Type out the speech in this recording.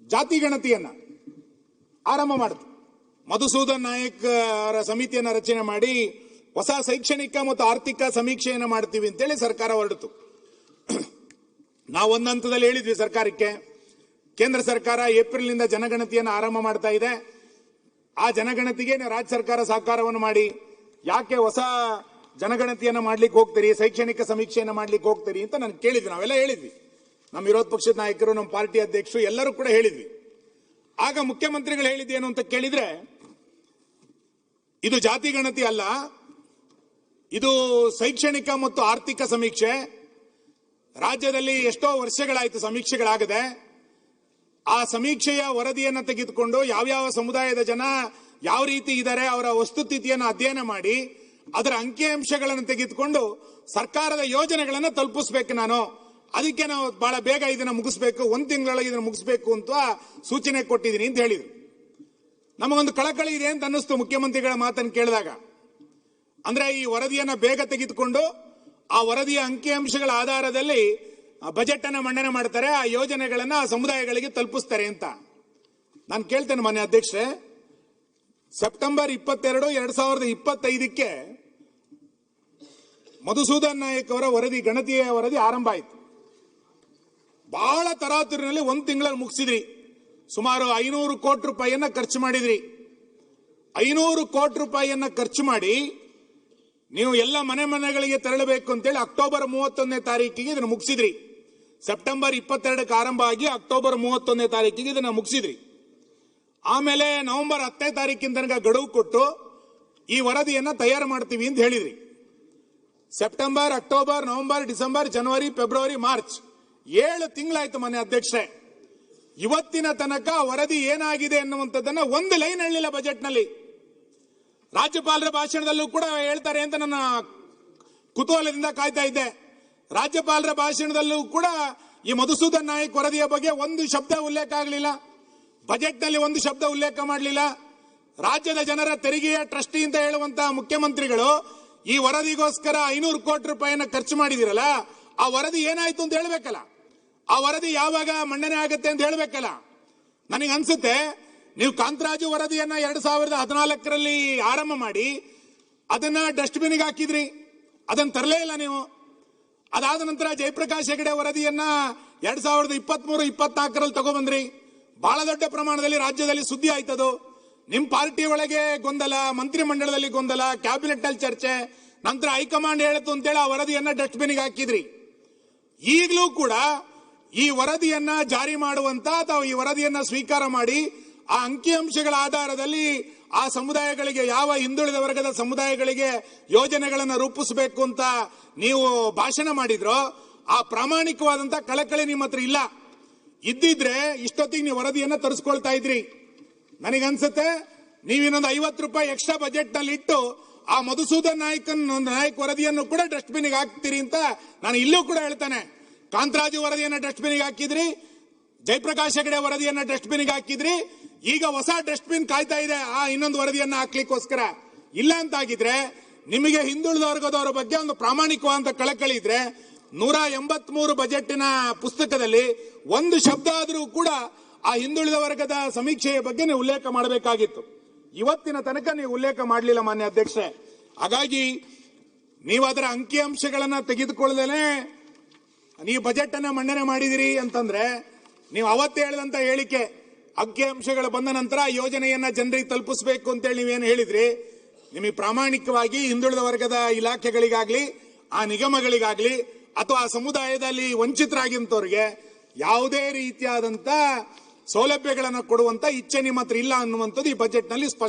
ಜಾತಿ ಗಣತಿಯನ್ನ ಆರಂಭ ಮಾಡಿತು. ಮಧುಸೂದನ್ ನಾಯಕ್ ಅವರ ಸಮಿತಿಯನ್ನ ರಚನೆ ಮಾಡಿ ಹೊಸ ಶೈಕ್ಷಣಿಕ ಮತ್ತು ಆರ್ಥಿಕ ಸಮೀಕ್ಷೆಯನ್ನು ಮಾಡ್ತೀವಿ ಅಂತೇಳಿ ಸರ್ಕಾರ ಹೊರಡಿತು. ನಾವು ಒಂದು ಹಂತದಲ್ಲಿ ಹೇಳಿದ್ವಿ ಸರ್ಕಾರಕ್ಕೆ, ಕೇಂದ್ರ ಸರ್ಕಾರ ಏಪ್ರಿಲ್ನಿಂದ ಜನಗಣತಿಯನ್ನು ಆರಂಭ ಮಾಡ್ತಾ ಇದೆ, ಆ ಜನಗಣತಿಗೆ ರಾಜ್ಯ ಸರ್ಕಾರ ಸಹಕಾರವನ್ನು ಮಾಡಿ, ಯಾಕೆ ಹೊಸ ಜನಗಣತಿಯನ್ನು ಮಾಡ್ಲಿಕ್ಕೆ ಹೋಗ್ತೀರಿ, ಶೈಕ್ಷಣಿಕ ಸಮೀಕ್ಷೆಯನ್ನು ಮಾಡ್ಲಿಕ್ಕೆ ಹೋಗ್ತೀರಿ ಅಂತ ನಾನು ಕೇಳಿದ್ವಿ. ನಾವೆಲ್ಲ ಹೇಳಿದ್ವಿ, ನಮ್ಮ ವಿರೋಧ ಪಕ್ಷದ ನಾಯಕರು, ನಮ್ಮ ಪಾರ್ಟಿ ಅಧ್ಯಕ್ಷರು ಎಲ್ಲರೂ ಕೂಡ ಹೇಳಿದ್ವಿ. ಆಗ ಮುಖ್ಯಮಂತ್ರಿಗಳು ಹೇಳಿದ್ದೇನು ಅಂತ ಕೇಳಿದ್ರೆ, ಇದು ಜಾತಿ ಗಣತಿ ಅಲ್ಲ, ಇದು ಶೈಕ್ಷಣಿಕ ಮತ್ತು ಆರ್ಥಿಕ ಸಮೀಕ್ಷೆ. ರಾಜ್ಯದಲ್ಲಿ ಎಷ್ಟೋ ವರ್ಷಗಳಾಯಿತು ಸಮೀಕ್ಷೆಗಳಾಗದೆ. ಆ ಸಮೀಕ್ಷೆಯ ವರದಿಯನ್ನು ತೆಗೆದುಕೊಂಡು ಯಾವ್ಯಾವ ಸಮುದಾಯದ ಜನ ಯಾವ ರೀತಿ ಇದ್ದಾರೆ ಅವರ ವಸ್ತುಸ್ಥಿತಿಯನ್ನು ಅಧ್ಯಯನ ಮಾಡಿ ಅದರ ಅಂಕಿಅಂಶಗಳನ್ನು ತೆಗೆದುಕೊಂಡು ಸರ್ಕಾರದ ಯೋಜನೆಗಳನ್ನು ತಲುಪಿಸಬೇಕು. ಅದಕ್ಕೆ ನಾವು ಬಹಳ ಬೇಗ ಇದನ್ನ ಮುಗಿಸ್ಬೇಕು, 1 ತಿಂಗಳೊಳಗೆ ಇದನ್ನು ಮುಗಿಸ್ಬೇಕು ಅಂತ ಸೂಚನೆ ಕೊಟ್ಟಿದ್ದೀನಿ ಅಂತ ಹೇಳಿದ್ರು. ನಮಗೊಂದು ಕಳಕಳಿ ಇದೆ ಅಂತ ಅನ್ನಿಸ್ತು ಮುಖ್ಯಮಂತ್ರಿಗಳ ಮಾತನ್ನು ಕೇಳಿದಾಗ. ಅಂದ್ರೆ ಈ ವರದಿಯನ್ನ ಬೇಗ ತೆಗೆದುಕೊಂಡು ಆ ವರದಿಯ ಅಂಕಿಅಂಶಗಳ ಆಧಾರದಲ್ಲಿ ಬಜೆಟ್ ಅನ್ನ ಮಂಡನೆ ಮಾಡ್ತಾರೆ, ಆ ಯೋಜನೆಗಳನ್ನ ಆ ಸಮುದಾಯಗಳಿಗೆ ತಲುಪಿಸ್ತಾರೆ ಅಂತ ನಾನು ಕೇಳ್ತೇನೆ. ಮಾನ್ಯ ಅಧ್ಯಕ್ಷರೇ, ಸೆಪ್ಟೆಂಬರ್ 22, 2025ಕ್ಕೆ ಮಧುಸೂದನ್ ನಾಯಕ್ ಅವರ ವರದಿ, ಗಣತಿಯ ವರದಿ ಆರಂಭ ಆಯಿತು. ಬಹಳ ತರಾತುರಿನಲ್ಲಿ 1 ತಿಂಗಳಲ್ಲಿ ಮುಗಿಸಿದ್ರಿ. ಸುಮಾರು 500 ಕೋಟಿ ರೂಪಾಯಿಯನ್ನ ಖರ್ಚು ಮಾಡಿದ್ರಿ. 500 ಕೋಟಿ ರೂಪಾಯಿಯನ್ನ ಖರ್ಚು ಮಾಡಿ ನೀವು ಎಲ್ಲ ಮನೆಗಳಿಗೆ ತೆರಳಬೇಕು ಅಂತೇಳಿ ಅಕ್ಟೋಬರ್ 31ನೇ ತಾರೀಕಿಗೆ ಇದನ್ನು ಮುಗಿಸಿದ್ರಿ. ಸೆಪ್ಟೆಂಬರ್ 22ಕ್ಕೆ ಆರಂಭ ಆಗಿ ಅಕ್ಟೋಬರ್ 31ನೇ ತಾರೀಕಿಗೆ ಇದನ್ನು ಮುಗಿಸಿದ್ರಿ. ಆಮೇಲೆ ನವೆಂಬರ್ 10ನೇ ತಾರೀಕಿನ ತನಕ ಗಡುವು ಕೊಟ್ಟು ಈ ವರದಿಯನ್ನ ತಯಾರು ಮಾಡ್ತೀವಿ ಅಂತ ಹೇಳಿದ್ರಿ. ಸೆಪ್ಟೆಂಬರ್, ಅಕ್ಟೋಬರ್, ನವೆಂಬರ್, ಡಿಸೆಂಬರ್, ಜನವರಿ, ಫೆಬ್ರವರಿ, ಮಾರ್ಚ್ 7 ತಿಂಗಳಾಯ್ತು ಮಾನ್ಯ ಅಧ್ಯಕ್ಷರೇ. ಇವತ್ತಿನ ತನಕ ವರದಿ ಏನಾಗಿದೆ ಅನ್ನುವಂಥದ್ದನ್ನ ಒಂದು ಲೈನ್ ಹೇಳಿಲ್ಲ ಬಜೆಟ್ನಲ್ಲಿ. ರಾಜ್ಯಪಾಲರ ಭಾಷಣದಲ್ಲೂ ಕೂಡ ಹೇಳ್ತಾರೆ ಅಂತ ನನ್ನ ಕುತೂಹಲದಿಂದ ಕಾಯ್ತಾ ಇದ್ದೆ. ರಾಜ್ಯಪಾಲರ ಭಾಷಣದಲ್ಲೂ ಕೂಡ ಈ ಮಧುಸೂದನ್ ನಾಯಕ್ ವರದಿಯ ಬಗ್ಗೆ ಒಂದು ಶಬ್ದ ಉಲ್ಲೇಖ ಆಗಲಿಲ್ಲ. ಬಜೆಟ್ನಲ್ಲಿ ಒಂದು ಶಬ್ದ ಉಲ್ಲೇಖ ಮಾಡಲಿಲ್ಲ. ರಾಜ್ಯದ ಜನರ ತೆರಿಗೆಯ ಟ್ರಸ್ಟಿ ಅಂತ ಹೇಳುವಂತಹ ಮುಖ್ಯಮಂತ್ರಿಗಳು ಈ ವರದಿಗೋಸ್ಕರ 500 ಕೋಟಿ ರೂಪಾಯಿಯನ್ನ ಖರ್ಚು ಮಾಡಿದಿರಲ್ಲ, ಆ ವರದಿ ಏನಾಯ್ತು ಅಂತ ಹೇಳ್ಬೇಕಲ್ಲ, ಆ ವರದಿ ಯಾವಾಗ ಮಂಡನೆ ಆಗುತ್ತೆ ಅಂತ ಹೇಳ್ಬೇಕಲ್ಲ. ನನಗೆ ಅನ್ಸುತ್ತೆ ನೀವು ಕಾಂತರಾಜು ವರದಿಯನ್ನ 2014ರಲ್ಲಿ ಆರಂಭ ಮಾಡಿ ಅದನ್ನ ಡಸ್ಟ್ಬಿನ್ಗೆ ಹಾಕಿದ್ರಿ, ಅದನ್ನ ತರಲೇ ಇಲ್ಲ ನೀವು. ಅದಾದ ನಂತರ ಜಯಪ್ರಕಾಶ್ ಹೆಗಡೆ ವರದಿಯನ್ನ 2023-24ರಲ್ಲಿ ತಗೊಬಂದ್ರಿ. ಬಹಳ ದೊಡ್ಡ ಪ್ರಮಾಣದಲ್ಲಿ ರಾಜ್ಯದಲ್ಲಿ ಸುದ್ದಿ ಆಯ್ತದು. ನಿಮ್ ಪಾರ್ಟಿ ಒಳಗೆ ಗೊಂದಲ, ಮಂತ್ರಿ ಮಂಡಲದಲ್ಲಿ ಗೊಂದಲ, ಕ್ಯಾಬಿನೆಟ್ ನಲ್ಲಿ ಚರ್ಚೆ, ನಂತರ ಹೈಕಮಾಂಡ್ ಹೇಳಿತು ಅಂತೇಳಿ ಆ ವರದಿಯನ್ನ ಡಸ್ಟ್ಬಿನ್ಗೆ ಹಾಕಿದ್ರಿ. ಈಗಲೂ ಕೂಡ ಈ ವರದಿಯನ್ನ ಜಾರಿ ಮಾಡುವಂತ ಅಥವಾ ಈ ವರದಿಯನ್ನ ಸ್ವೀಕಾರ ಮಾಡಿ ಆ ಅಂಕಿಅಂಶಗಳ ಆಧಾರದಲ್ಲಿ ಆ ಸಮುದಾಯಗಳಿಗೆ, ಯಾವ ಹಿಂದುಳಿದ ವರ್ಗದ ಸಮುದಾಯಗಳಿಗೆ ಯೋಜನೆಗಳನ್ನು ರೂಪಿಸಬೇಕು ಅಂತ ನೀವು ಭಾಷಣ ಮಾಡಿದ್ರೋ ಆ ಪ್ರಾಮಾಣಿಕವಾದಂತ ಕಳಕಳಿ ನಿಮ್ಮ ಹತ್ರ ಇಲ್ಲ. ಇದ್ದಿದ್ರೆ ಇಷ್ಟೊತ್ತಿಗೆ ನೀವು ವರದಿಯನ್ನ ತರಿಸ್ಕೊಳ್ತಾ ಇದ್ರಿ. ನನಗನ್ಸುತ್ತೆ ನೀವಿನ್ನೊಂದು 50 ರೂಪಾಯಿ ಎಕ್ಸ್ಟ್ರಾ ಬಜೆಟ್ ನಲ್ಲಿ ಇಟ್ಟು ಆ ಮಧುಸೂದನ್ ನಾಯಕ್ ವರದಿಯನ್ನು ಕೂಡ ಡಸ್ಟ್ಬಿನ್ಗೆ ಹಾಕ್ತೀರಿ ಅಂತ ನಾನು ಇಲ್ಲೂ ಕೂಡ ಹೇಳ್ತಾನೆ. ಕಾಂತರಾಜು ವರದಿಯನ್ನ ಡಸ್ಟ್ಬಿನ್ಗೆ ಹಾಕಿದ್ರಿ, ಜಯಪ್ರಕಾಶ್ ಹೆಗಡೆ ವರದಿಯನ್ನ ಡಸ್ಟ್ಬಿನ್ಗೆ ಹಾಕಿದ್ರಿ. ಈಗ ಹೊಸ ಡಸ್ಟ್ಬಿನ್ ಕಾಯ್ತಾ ಇದೆ ಆ ಇನ್ನೊಂದು ವರದಿಯನ್ನ ಹಾಕ್ಲಿಕ್ಕೋಸ್ಕರ. ಇಲ್ಲ ಅಂತಾಗಿದ್ರೆ ನಿಮಗೆ ಹಿಂದುಳಿದ ವರ್ಗದವರ ಬಗ್ಗೆ ಒಂದು ಪ್ರಾಮಾಣಿಕವಾದ ಕಳಕಳಿ ಇದ್ರೆ 183 ಬಜೆಟಿನ ಪುಸ್ತಕದಲ್ಲಿ ಒಂದು ಶಬ್ದ ಆದರೂ ಕೂಡ ಆ ಹಿಂದುಳಿದ ವರ್ಗದ ಸಮೀಕ್ಷೆಯ ಬಗ್ಗೆ ನೀವು ಉಲ್ಲೇಖ ಮಾಡಬೇಕಾಗಿತ್ತು. ಇವತ್ತಿನ ತನಕ ನೀವು ಉಲ್ಲೇಖ ಮಾಡಲಿಲ್ಲ ಮಾನ್ಯ ಅಧ್ಯಕ್ಷರೇ. ಹಾಗಾಗಿ ನೀವು ಅದರ ಅಂಕಿಅಂಶಗಳನ್ನ ತೆಗೆದುಕೊಳ್ಳದೇನೆ ನೀವು ಬಜೆಟ್ ಅನ್ನ ಮಂಡನೆ ಮಾಡಿದಿರಿ ಅಂತಂದ್ರೆ, ನೀವು ಅವತ್ತೇ ಹೇಳಿದಂತ ಹೇಳಿಕೆ ಅಂಕಿಅಂಶಗಳು ಬಂದ ನಂತರ ಯೋಜನೆಯನ್ನ ಜನರಿಗೆ ತಲುಪಿಸಬೇಕು ಅಂತೇಳಿ ನೀವೇನು ಹೇಳಿದ್ರಿ, ನಿಮಗೆ ಪ್ರಾಮಾಣಿಕವಾಗಿ ಹಿಂದುಳಿದ ವರ್ಗದ ಇಲಾಖೆಗಳಿಗಾಗ್ಲಿ ಆ ನಿಗಮಗಳಿಗಾಗ್ಲಿ ಅಥವಾ ಆ ಸಮುದಾಯದಲ್ಲಿ ವಂಚಿತರಾಗಿಂತವ್ರಿಗೆ ಯಾವುದೇ ರೀತಿಯಾದಂತ ಸೌಲಭ್ಯಗಳನ್ನು ಕೊಡುವಂತ ಇಚ್ಛೆ ನಿಮ್ಮ ಹತ್ರ ಇಲ್ಲ ಅನ್ನುವಂಥದ್ದು ಈ ಬಜೆಟ್ ನಲ್ಲಿ ಸ್ಪಷ್ಟ.